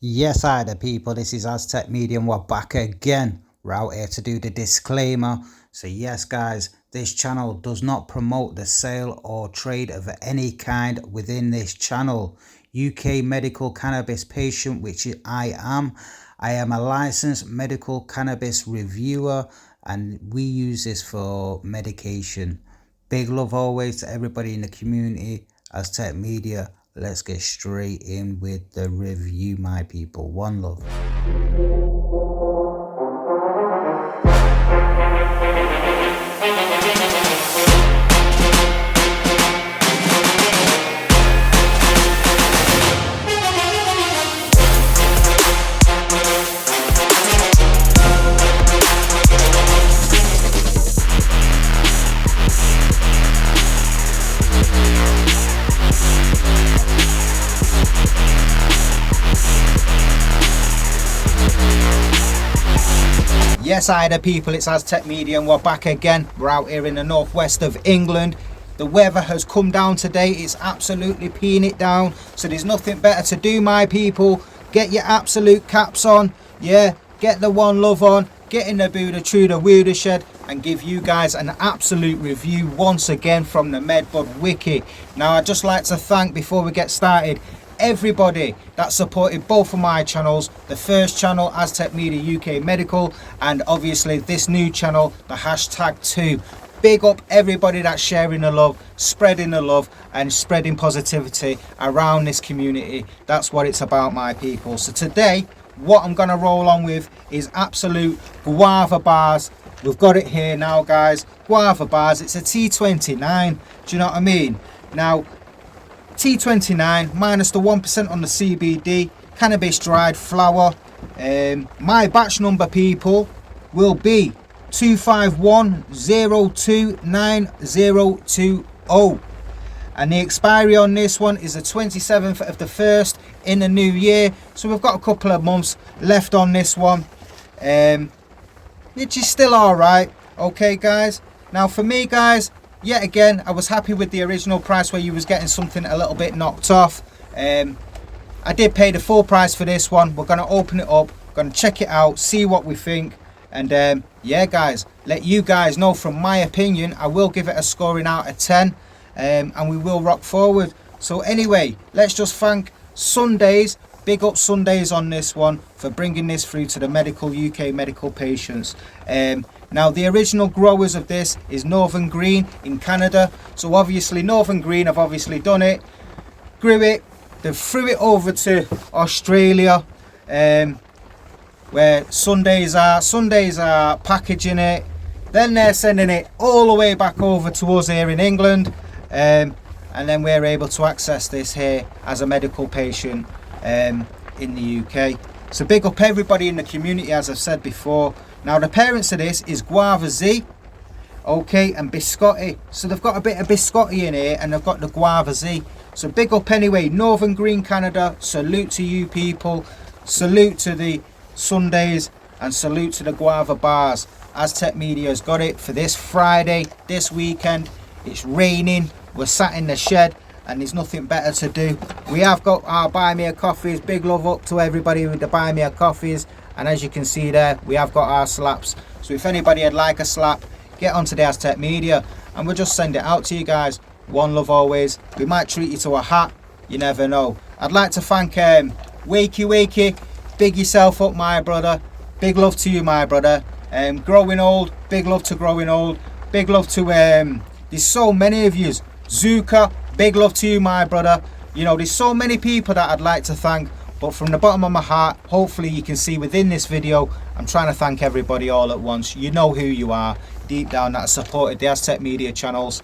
Yes, hi there people, this is Azztecmedia and we're back again. We're out here to do the disclaimer. So yes guys, this channel does not promote the sale or trade of any kind within this channel. UK medical cannabis patient, which I am. I am a licensed medical cannabis reviewer and we use this for medication. Big love always to everybody in the community. Azztecmedia. Let's get straight in with the review, my people. One love. Yes, hi there people, it's Azztecmedia and we're back again. We're out here in the northwest of England. The weather has come down today, it's absolutely peeing it down, so there's nothing better to do, my people. Get your absolute caps on, yeah, get the one love on, get in the Buddha True the Wooder Shed and give you guys an absolute review once again from the MedBud Wiki. Now I'd just like to thank, before we get started, everybody that supported both of my channels, the first channel Azztecmedia UK Medical and obviously this new channel, the #2. Big up everybody that's sharing the love, spreading the love and spreading positivity around this community. That's what it's about, my people. So today what I'm going to roll on with is absolute guava bars. We've got it here now guys, guava bars. It's a T29, do you know what I mean? Now T29 minus the 1% on the CBD, cannabis dried flower. My batch number, people, will be 251029020, and the expiry on this one is the 27th of the 1st in the new year, so we've got a couple of months left on this one, which is still all right. Okay guys, now for me guys, yet again, I was happy with the original price where you was getting something a little bit knocked off. I did pay the full price for this one. We're going to open it up, going to check it out, see what we think. And yeah guys, let you guys know from my opinion. I will give it a scoring out of 10 and we will rock forward. So anyway, let's just thank Sundaze. Big up Sundaze on this one for bringing this through to the medical UK medical patients. Now the original growers of this is Northern Green in Canada, so obviously Northern Green have obviously done it, grew it, they threw it over to Australia, where Sundaze are packaging it, then they're sending it all the way back over to us here in England, and then we're able to access this here as a medical patient in the UK. So big up everybody in the community, as I've said before. Now the parents of this is Guava Z, okay, and Biscotti. So they've got a bit of Biscotti in here and they've got the Guava Z. So big up anyway, Northern Green Canada, salute to you people, salute to the Sundays and salute to the Guava bars. Azztecmedia's got it for this Friday, this weekend. It's raining, we're sat in the shed and there's nothing better to do. We have got our buy me a coffees. Big love up to everybody with the buy me a coffees. And as you can see there, we have got our slaps. So if anybody would like a slap, get onto the Azztecmedia and we'll just send it out to you guys. One love always. We might treat you to a hat, you never know. I'd like to thank Wakey, big yourself up my brother. Big love to you my brother. Growing old, big love to growing old. Big love to there's so many of yous. Zuka, big love to you my brother. You know, there's so many people that I'd like to thank, but from the bottom of my heart, hopefully you can see within this video, I'm trying to thank everybody all at once. You know who you are deep down that has supported the Azztecmedia channels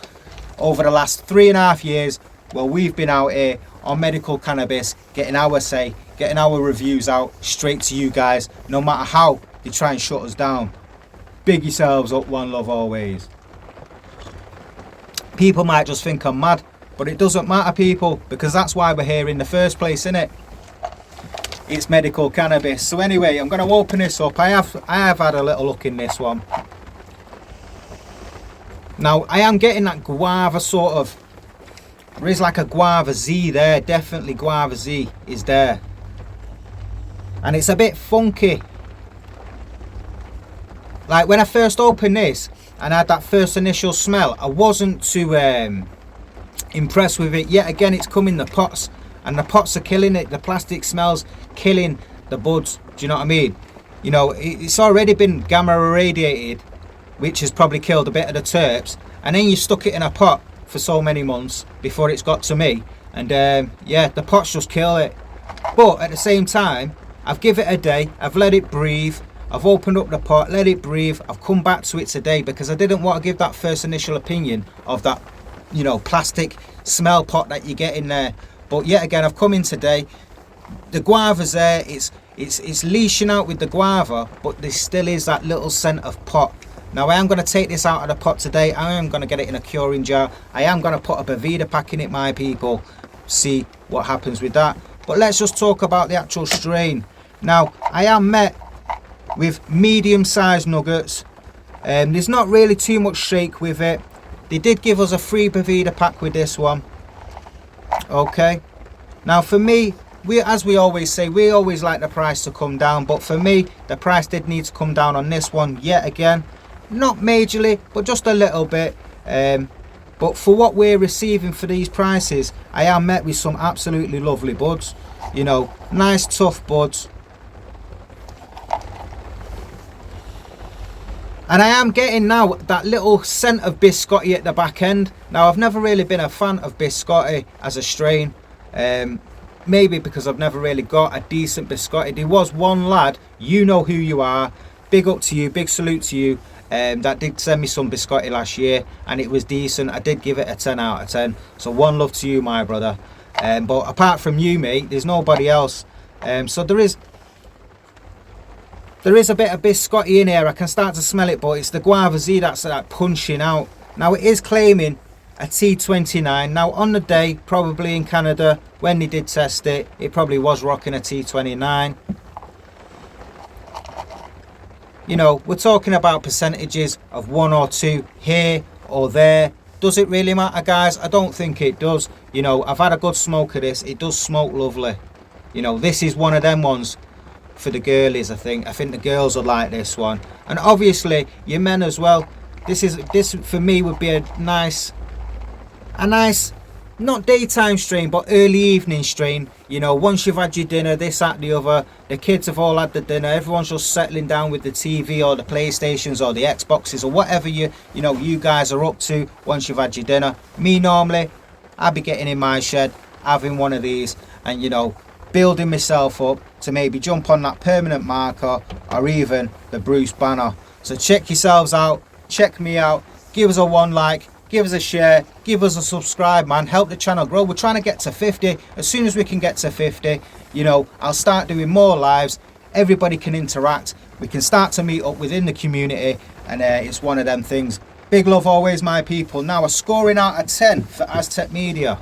over the last 3.5 years. Well, we've been out here on medical cannabis, getting our say, getting our reviews out straight to you guys, no matter how they try and shut us down. Big yourselves up, one love always. People might just think I'm mad, but it doesn't matter, people, because that's why we're here in the first place, innit? It's medical cannabis. So anyway, I'm going to open this up. I have had a little look in this one. Now I am getting that guava sort of, there is like a guava Z there, definitely guava Z is there. and it's a bit funky. Like when I first opened this and I had that first initial smell, I wasn't too impressed with it. Yet again, it's come in the pots, and the pots are killing it. The plastic smells killing the buds. Do you know what I mean? You know, it's already been gamma irradiated, which has probably killed a bit of the terps, and then you stuck it in a pot for so many months before it's got to me, and yeah, the pots just kill it. But at the same time, I've given it a day, I've let it breathe, I've opened up the pot, let it breathe, I've come back to it today because I didn't want to give that first initial opinion of that, you know, plastic smell pot that you get in there. But yet again, I've come in today, the guava's there, it's leashing out with the guava, but there still is that little scent of pot. Now I am going to take this out of the pot today. I am going to get it in a curing jar. I am going to put a Boveda pack in it, my people, see what happens with that. But let's just talk about the actual strain. Now I am met with medium sized nuggets. There's not really too much shake with it. They did give us a free Boveda pack with this one. Okay, now for me, as we always say, we always like the price to come down, but for me the price did need to come down on this one yet again. Not majorly, but just a little bit. But for what we're receiving for these prices, I am met with some absolutely lovely buds. You know, nice tough buds. And I am getting now that little scent of biscotti at the back end. Now I've never really been a fan of biscotti as a strain. Maybe because I've never really got a decent biscotti. There was one lad, you know who you are, big up to you, big salute to you, that did send me some biscotti last year, and it was decent. I did give it a 10 out of 10, so one love to you, my brother. But apart from you, mate, there's nobody else. So there is a bit of biscotti in here. I can start to smell it, but it's the guava Z that's like punching out. Now it is claiming a T29. Now on the day, probably in Canada, when they did test it, it probably was rocking a T29. You know, we're talking about percentages of 1 or 2 here or there. Does it really matter, guys? I don't think it does. You know, I've had a good smoke of this. It does smoke lovely. You know, this is one of them ones for the girlies. I think the girls will like this one, and obviously your men as well. This for me would be a nice not daytime strain, but early evening strain. You know, once you've had your dinner, this, that, the other, the kids have all had the dinner, everyone's just settling down with the TV or the PlayStations or the Xboxes or whatever you guys are up to once you've had your dinner. Me, normally I'd be getting in my shed, having one of these, and you know, building myself up to maybe jump on that permanent marker or even the Bruce banner. So check yourselves out, check me out, give us a 1 like, give us a share, give us a subscribe, man. Help the channel grow. We're trying to get to 50. As soon as we can get to 50, you know, I'll start doing more lives. Everybody can interact. We can start to meet up within the community, and it's one of them things. Big love always, my people. Now a scoring out of 10 for Azztecmedia.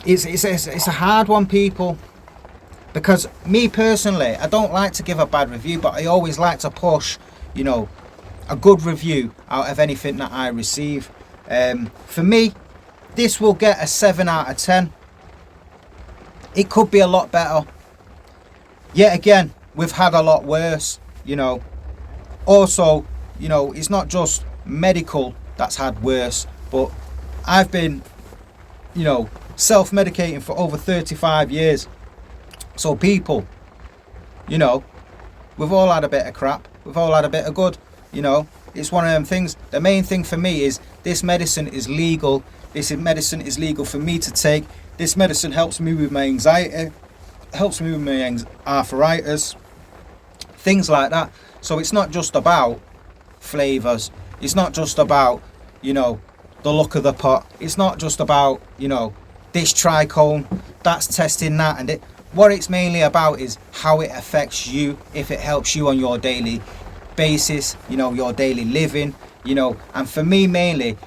It's a hard one, people, because me personally, I don't like to give a bad review, but I always like to push, you know, a good review out of anything that I receive. For me, this will get a 7 out of 10. It could be a lot better. Yet again, we've had a lot worse, you know. Also, you know, it's not just medical that's had worse, but I've been, you know, self-medicating for over 35 years. So people, you know, we've all had a bit of crap, we've all had a bit of good. You know, it's one of them things. The main thing for me is this medicine is legal. This medicine is legal for me to take. This medicine helps me with my anxiety, helps me with my arthritis, things like that. So it's not just about flavors, it's not just about, you know, the look of the pot, it's not just about, you know, this trichome, that's testing that, and what it's mainly about is how it affects you, if it helps you on your daily basis, you know, your daily living, you know. And for me mainly,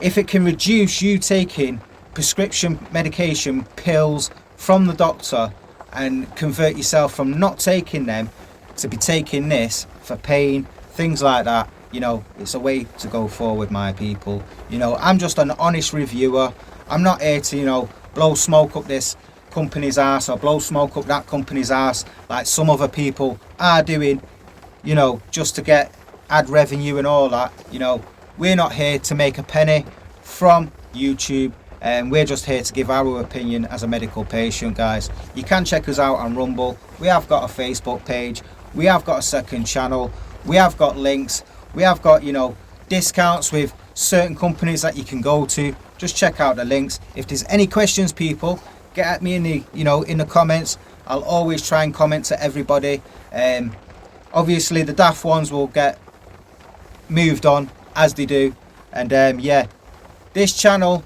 if it can reduce you taking prescription medication pills from the doctor and convert yourself from not taking them to be taking this for pain, things like that, you know, it's a way to go forward, my people. You know, I'm just an honest reviewer. I'm not here to, you know, blow smoke up this company's ass or blow smoke up that company's ass like some other people are doing, you know, just to get ad revenue and all that. You know, we're not here to make a penny from YouTube, and we're just here to give our opinion as a medical patient, guys. You can check us out on Rumble. We have got a Facebook page, we have got a second channel, we have got links, we have got, you know, discounts with certain companies that you can go to. Just check out the links. If there's any questions, people, get at me in the, you know, in the comments. I'll always try and comment to everybody. Obviously the daft ones will get moved on as they do, and yeah, this channel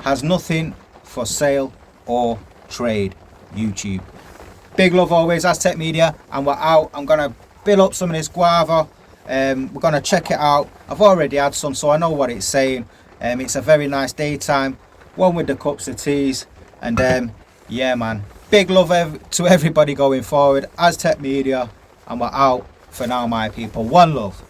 has nothing for sale or trade. YouTube. Big love always, Azztecmedia, and we're out. I'm gonna fill up some of this guava. We're gonna check it out. I've already had some, so I know what it's saying. It's a very nice daytime one with the cups of teas, and yeah, man, big love to everybody going forward. Azztecmedia, and we're out for now, my people. One love.